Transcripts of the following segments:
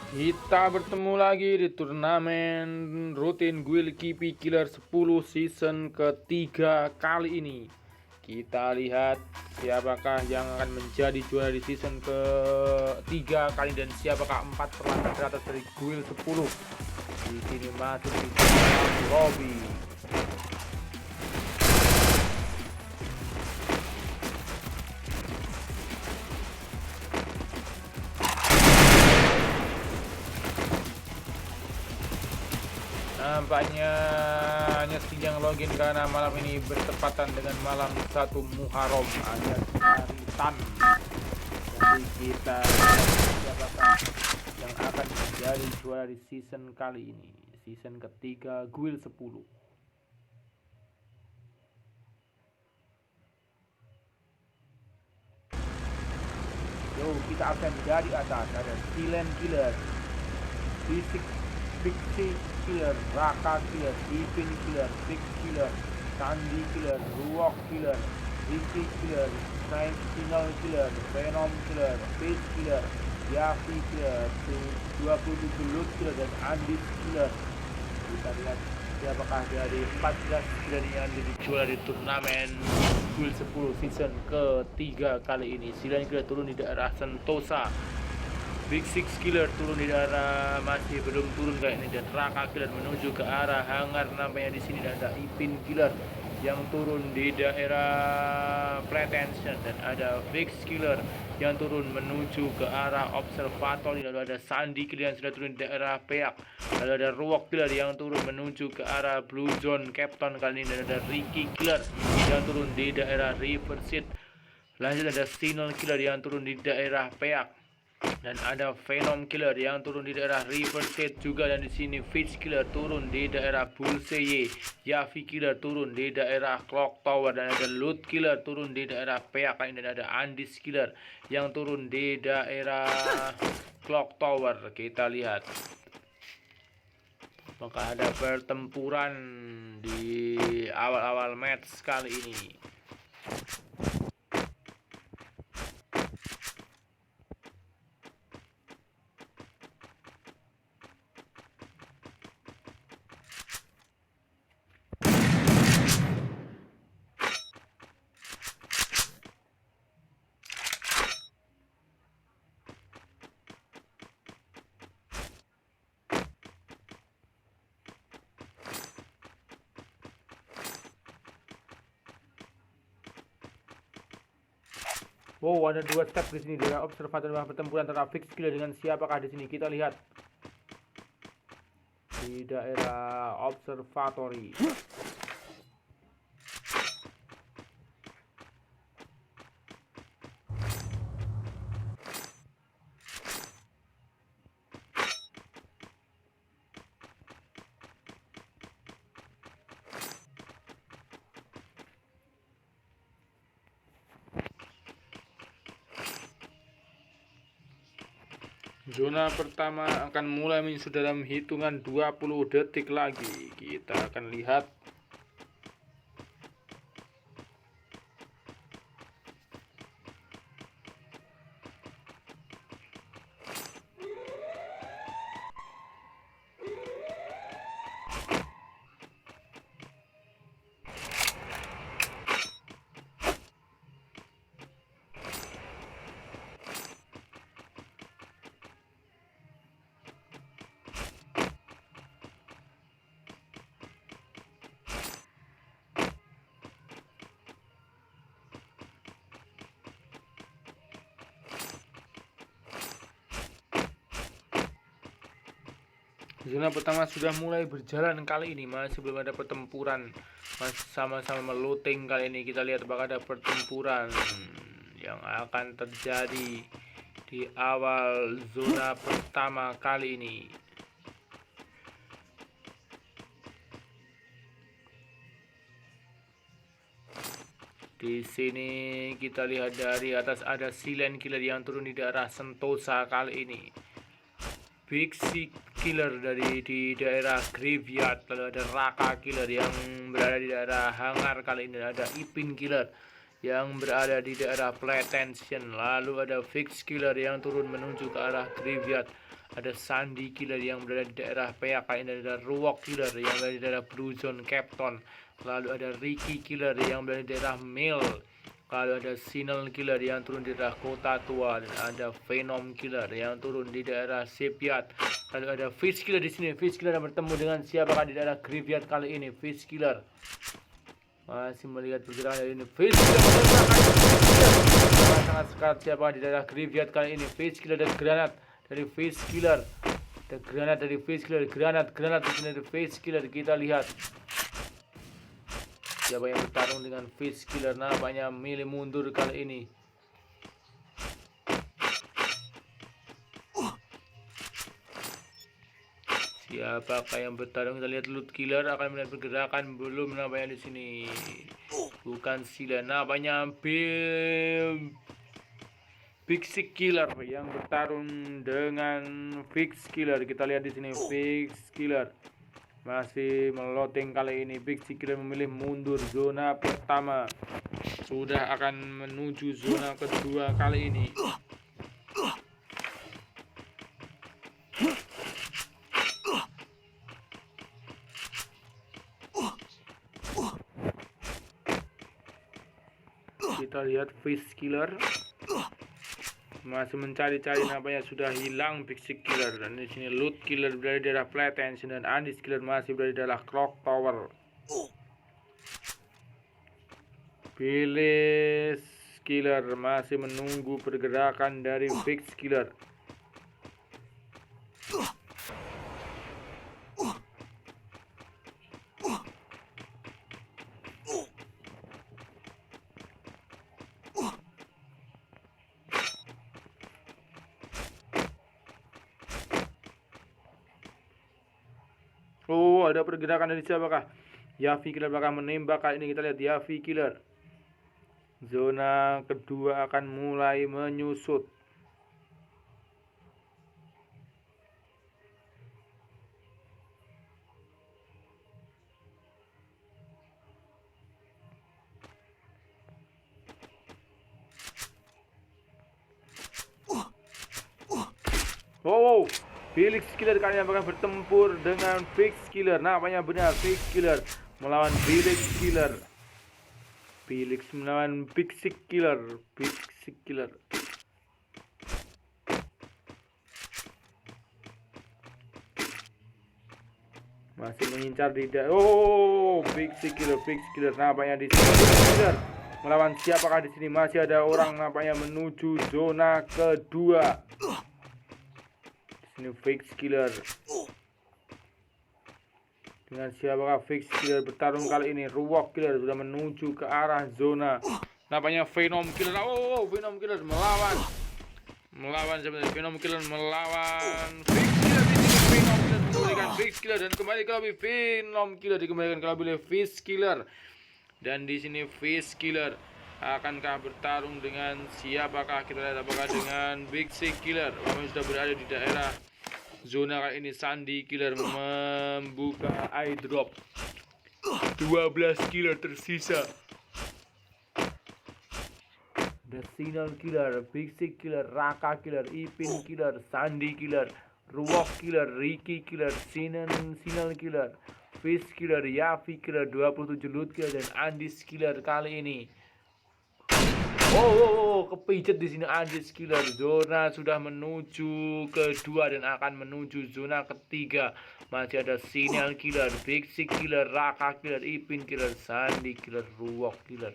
Kita bertemu lagi di turnamen rutin Guild KP Killer 10 season ketiga kali ini. Kita lihat siapakah yang akan menjadi juara di season ketiga kali dan siapakah 4 perlahan teratas dari Guild 10. Di sini masuk di lobby. Nampaknya Nyesing yang login karena malam ini bertepatan dengan malam 1 Muharram alias hari Tan. Jadi kita siapakah yang akan menjadi juara di season kali ini, season ketiga Guild 10. Yo, kita akan dari atas ada Silent Killer, Pixie Killer, Raka Killer, Ipin Killer, Fix Killer, Sandy Killer, Ruok Killer, Ricky Killer, Sentinel Killer, Venom Killer, Face Killer, Yafi Killer, 27 Loot Killer, dan Andis Killer. Kita lihat siapakah dari 14 killer yang dijual di turnamen Guild 10 season ketiga kali ini. Silent Killer turun di daerah Sentosa, Big Six Killer turun di daerah masih belum turun kayak ini, dan Raka Killer menuju ke arah hangar namanya di sini, dan ada Ipin Killer yang turun di daerah Pretension, dan ada Fix Killer yang turun menuju ke arah Observatory, lalu ada Sandy Killer yang sudah turun di daerah Peak, lalu ada Ruok Killer yang turun menuju ke arah Blue Zone Captain kali ini, dan ada Ricky Killer yang turun di daerah River Seat. Lanjut ada Signal Killer yang turun di daerah Peak, dan ada Venom Killer yang turun di daerah River State juga, dan di sini Fitch Killer turun di daerah Bullseye, Yavi Killer turun di daerah Clock Tower, dan ada Loot Killer turun di daerah Peak, dan ada Andis Killer yang turun di daerah Clock Tower. Kita lihat maka ada pertempuran di awal-awal match kali ini. Wow, ada 2 step di sini, daerah observator pertempuran antara Fix Killer dengan siapakah di sini. Kita lihat di daerah observatory. Zona pertama akan mulai menyusut dalam hitungan 20 detik lagi. Kita akan lihat. Zona pertama sudah mulai berjalan kali ini, masih belum ada pertempuran, masih sama-sama melooting kali ini. Kita lihat bakal ada pertempuran yang akan terjadi di awal zona pertama kali ini. Di sini kita lihat dari atas ada Silent Killer yang turun di daerah Sentosa kali ini. Big Six Killer dari di daerah Graveyard, lalu ada Raka Killer yang berada di daerah hangar kali ini, ada Ipin Killer yang berada di daerah Pretension, lalu ada Fix Killer yang turun menuju ke arah Graveyard, Ada Sandy Killer yang berada di daerah PAK, ini ada Ruok Killer yang berada di daerah Blue Zone Capton. Lalu ada Ricky Killer yang berada di daerah Mill. Lalu ada Sinel Killer yang turun di daerah Kota Tua, dan ada Venom Killer yang turun di daerah Shipyard. Lalu ada Fish Killer di sini. Fish Killer yang bertemu dengan siapakah di daerah Graveyard kali ini? Fish Killer masih melihat pergerakan dari ini. Fish Killer sangat sekat siapa di daerah Graveyard kali ini. Fish Killer dan granat dari Fish Killer. Ada granat dari Fish Killer, granat di sini dari Fish Killer. Kita lihat siapa yang bertarung dengan Fish Killer. Nampaknya milih mundur kali ini. Siapakah yang bertarung? Kita lihat Loot Killer akan melihat pergerakan belum. Nampaknya di sini bukan Sila, nampaknya Pixie Killer yang bertarung dengan Fix Killer. Kita lihat di sini Fix Killer masih meloting kali ini. Pixie Killer memilih mundur zona pertama, sudah akan menuju zona kedua kali ini. Kita lihat Fish Killer masih mencari-cari, nampaknya sudah hilang Pixie Killer. Dan di sini Loot Killer berada di daerah Flat Tension dan Andis Killer masih berada di daerah Clock Tower. Phyllis Killer masih menunggu pergerakan dari Fix Killer. Oh, ada pergerakan dari siapakah? Yavi Killer bakal menembak kali ini. Kita lihat Yavi Killer. Zona kedua akan mulai menyusut. Oh, Felix Killer kali ini akan bertempur dengan Fix Killer. Nampaknya benar, Fix Killer melawan Felix Killer. Felix melawan Pixie Killer. Pixie Killer masih mengincar di oh, Pixie Killer nampaknya di sini. Pixie Killer melawan siapakah di sini? Masih ada orang nampaknya menuju zona kedua. Ini Fix Killer dengan siapakah? Fix Killer bertarung kali ini. Ruok Killer sudah menuju ke arah zona. Nampaknya Venom Killer. Oh, Venom Killer melawan sebenarnya. Venom Killer melawan Fix Killer. Venom Killer mengembalikan Fix Killer dan kembali ke lobby. Venom Killer dikembalikan ke lobby oleh Fix Killer. Dan di sini Fix Killer akankah bertarung dengan siapakah? Kita lihat apakah dengan Pixie Killer. Kami sudah berada di daerah zona kali ini. Sandy Killer membuka eyedrop. 12 killer tersisa. The Sinel Killer, Pixie Killer, Raka Killer, Ipin Killer, Sandy Killer, Ruok Killer, Ricky Killer, Sinel Killer, Fish Killer, Yavi Killer, 27 Loot Killer dan Andis Killer kali ini. Oh, kepijet di sini Andis Killer. Zona sudah menuju kedua dan akan menuju zona ketiga. Masih ada Sinel Killer, Pixie Killer, Raka Killer, Ipin Killer, Sandy Killer, Ruok Killer,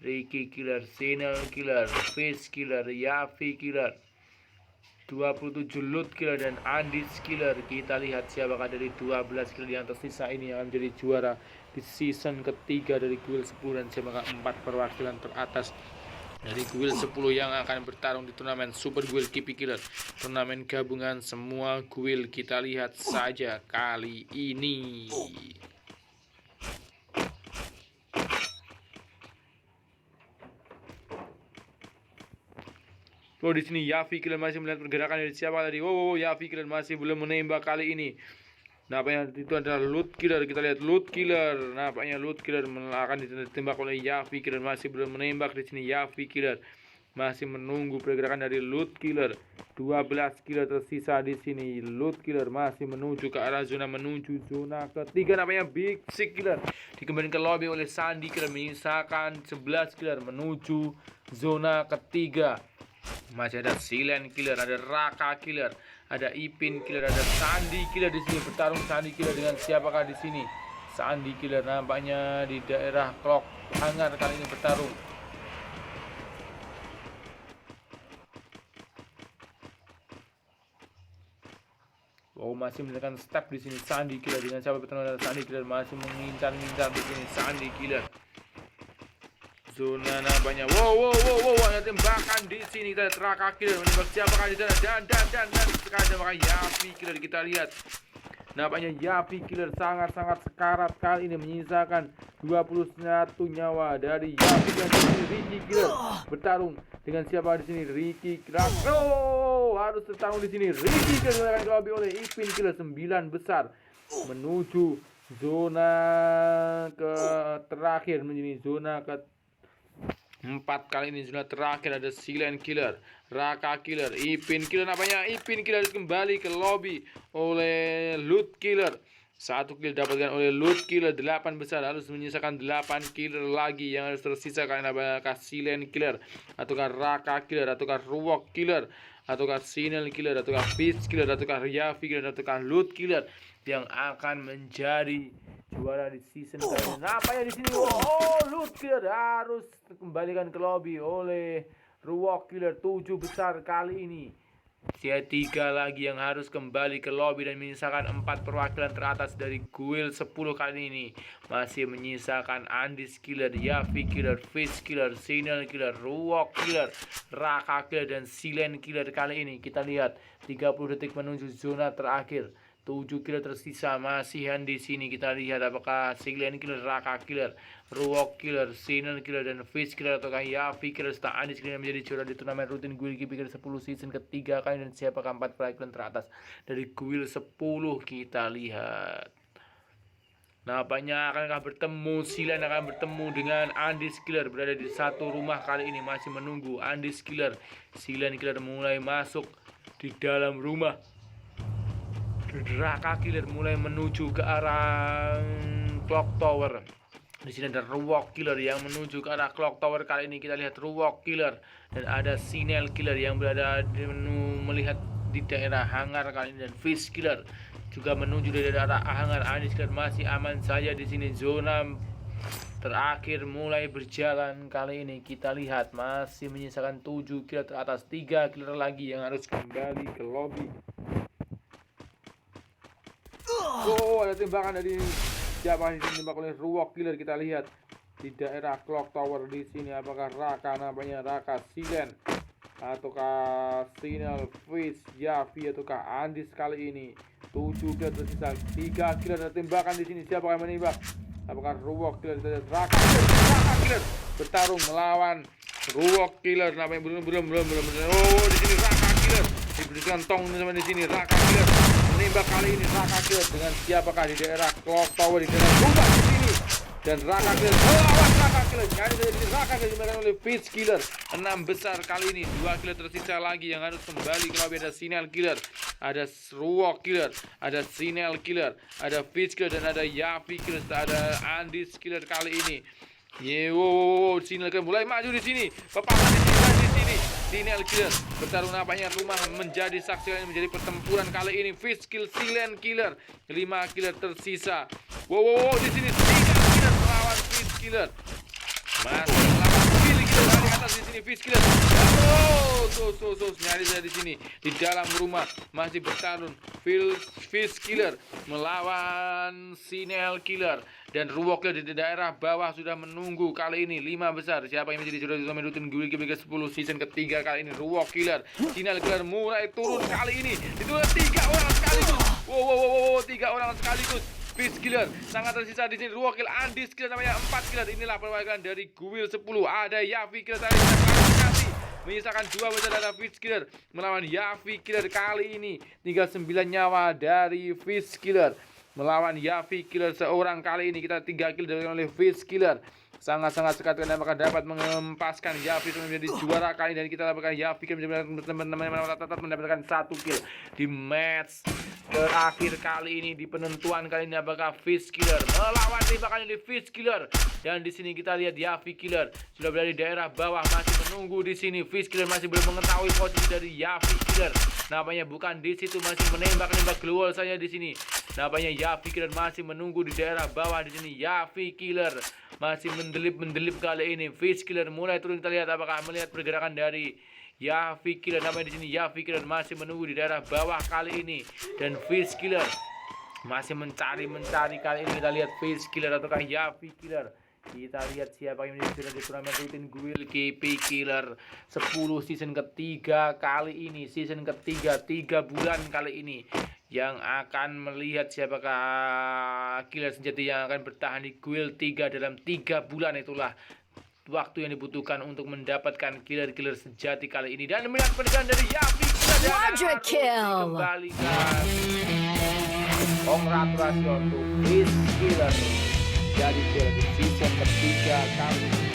Ricky Killer, Sinel Killer, Fish Killer, Yavi Killer, 27 Loot Killer dan Andis Killer. Kita lihat siapakah dari 12 killer yang tersisa ini yang akan menjadi juara di season ketiga dari Guild 10 dan siapakah 4 perwakilan teratas dari Guild 10 yang akan bertarung di turnamen Super Guild KP Killer, turnamen gabungan semua guild. Kita lihat saja kali ini. Oh, di sini Yavi Killer masih melihat pergerakan dari siapa tadi. Oh, Yavi Killer masih belum menembak kali ini. Nampaknya itu adalah Loot Killer. Kita lihat Loot Killer. Nampaknya Loot Killer akan ditembak oleh Yavi Killer. Masih belum menembak di sini. Yavi Killer masih menunggu pergerakan dari Loot Killer. 12 killer tersisa di sini. Loot Killer masih menuju ke arah zona, menuju zona ketiga, namanya Big Six Killer. Dikembalikan ke lobby oleh Sandy Killer, menyisakan 11 killer menuju zona ketiga. Masih ada Silent Killer, ada Raka Killer, ada Ipin Killer, ada Sandy Killer di sini. Bertarung Sandy Killer dengan siapakah di sini? Sandy Killer nampaknya di daerah Clock Hangar kali ini bertarung. Oh, masih menekan step di sini Sandy Killer dengan siapa bertarung? Sandy Killer masih mengincar-incar di sini Sandy Killer. Zona nampaknya wow ada tembakan di sini. Kita lihat Raka Killer menembak siapakah di sana, dan sekarang nampaknya Yapi Killer. Kita lihat nampaknya Yapi Killer sangat sekarat kali ini, menyisakan 21 nyawa dari Yapi. Dan di sini Ricky Killer bertarung dengan siapa di sini? Ricky Killer. Oh, harus bertarung di sini. Ricky Killer akan dilobby oleh Ipin Killer. 9 besar menuju zona ke terakhir, menjadi zona ke 4 kali ini. Zona terakhir ada Silent Killer, Raka Killer, Ipin Killer. Nampaknya Ipin Killer kembali ke lobby oleh Loot Killer. 1 kill dapatkan oleh Loot Killer. 8 besar harus menyisakan 8 killer lagi yang harus tersisa. Karena apakah Silent Killer, ataukah Raka Killer, ataukah Ruok Killer, ataukah Sinel Killer, ataukah Beast Killer, ataukah Yavi Killer, ataukah Loot Killer yang akan menjadi juara di season kali ini. Nampaknya di sini Loot Killer harus dikembalikan ke lobby oleh Ruok Killer. 7 besar kali ini. Sisa 3 lagi yang harus kembali ke lobby dan menyisakan 4 perwakilan teratas dari guild 10 kali ini. Masih menyisakan Andis Killer, Yavi Killer, Fish Killer, Sinel Killer, Ruok Killer, Raka Killer, dan Silent Killer kali ini. Kita lihat 30 detik menuju zona terakhir. 7 killer tersisa masihan di sini. Kita lihat apakah Silent Killer, Raka Killer, Ruok Killer, Sinel Killer, dan Fish Killer, ataukah Yavi Killer serta Andis Killer yang menjadi juara di turnamen rutin Guild Killer 10 season ketiga kali. Dan siapakah 4 perwakilan teratas dari Guild 10? Kita lihat. Nampaknya akan bertemu, Silent akan bertemu dengan Andis Killer, berada di satu rumah kali ini. Masih menunggu Andis Killer. Silent Killer mulai masuk di dalam rumah. Raka Killer mulai menuju ke arah Clock Tower. Di sini ada Ruok Killer yang menuju ke arah Clock Tower. Kali ini kita lihat Ruok Killer dan ada Sinel Killer yang berada di melihat di daerah hangar kali ini, dan Fish Killer juga menuju dari daerah hangar. Andis Killer masih aman saja di sini. Zona terakhir mulai berjalan kali ini. Kita lihat masih menyisakan 7 killer teratas. 3 killer lagi yang harus kembali ke lobby. Oh, ada tembakan dari siapa yang ditembak oleh Ruok Killer. Kita lihat di daerah Clock Tower di sini. Apakah Raka, nampaknya Raka, Silent, ataukah Sinel, Fish, Yavi, ataukah Andis kali ini. 7 killer tersisa. 3 killer ada tembakan di sini. Siapa yang menembak? Apakah Ruok Killer? Raka Killer bertarung melawan Ruok Killer. Nampaknya belum. Oh, di sini Raka Killer diberikan tong sama di sini. Raka Killer menembak kali ini. Raka Killer dengan siapakah di daerah Clock Tower, di daerah rumah di sini. Dan Raka Killer melawan Raka Killer. Jadi dari sini Raka Killer dimenangkan oleh Fish Killer. 6 besar kali ini. 2 killer tersisa lagi yang harus kembali ke lobby. Ada Sinel Killer, ada Ruok Killer, ada Sinel Killer, ada Fish Killer, dan ada Yavi Killer, ada Andis Killer kali ini. Sinel Killer mulai maju di sini. Papasan di sini. Sinel Killer bertarung, nampaknya rumah menjadi saksi yang menjadi pertempuran kali ini. Fish Kill, Silent Killer, 5 killer tersisa. Di sini 3 killer melawan Fish Killer. Masih melawan Fish Killer dari atas di sini. Fish Killer. Nyari di sini di dalam rumah masih bertarung. Fish Killer melawan Sinel Killer, dan Ruok Killer di daerah bawah sudah menunggu kali ini. 5 besar. Siapa yang menjadi juara di turnamen rutin Guild Killer 10 season ketiga kali ini? Ruok Killer. Sinel Killer mulai turun kali ini. Itu 3 orang sekaligus. 3 orang sekaligus. Fish Killer sangat tersisa di sini. Ruok Killer, Andis Killer, namanya 4 killer. Inilah perwakilan dari Guild 10. Ada Yavi Killer tadi menyisakan 2 besar. Ada Fish Killer melawan Yavi Killer kali ini. Tinggal 9 nyawa dari Fish Killer melawan Yavi Killer seorang kali ini. Kita 3 kill dari oleh Fish Killer. sangat-sangat sekali kalian bakal dapat mengempaskan Yavi menjadi juara kali, dan kita dapatkan Yavi teman-teman mendapatkan 1 kill di match terakhir kali ini, di penentuan kali ini. Apakah Fish Killer melawan 5 kali di Fish Killer, dan di sini kita lihat Yavi Killer sudah berada di daerah bawah masih menunggu di sini. Fish Killer masih belum mengetahui posisi dari Yavi Killer, nampaknya bukan di situ, masih menembak glowal saja di sini. Nampaknya Yavi Killer masih menunggu di daerah bawah di sini. Yavi Killer masih mendelip kali ini. Fish Killer mulai turun, kita lihat apakah melihat pergerakan dari Yavi Killer. Namanya di sini Yavi Killer masih menunggu di daerah bawah kali ini, dan Fish Killer masih mencari kali ini. Kita lihat Fish Killer ataukah Yavi Killer. Kita lihat siapa yang menjadi juara di turnamen rutin Guild KP Killer 10 season ketiga kali ini. Season ketiga 3 bulan kali ini, yang akan melihat siapakah killer sejati yang akan bertahan di Guild 3 dalam 3 bulan. Itulah waktu yang dibutuhkan untuk mendapatkan killer-killer sejati kali ini. Dan melihat pendekan dari Yavi Quadra kill. Kembalikan. Congratulations untuk Fish Killer jadi juara di season ketiga kali ini.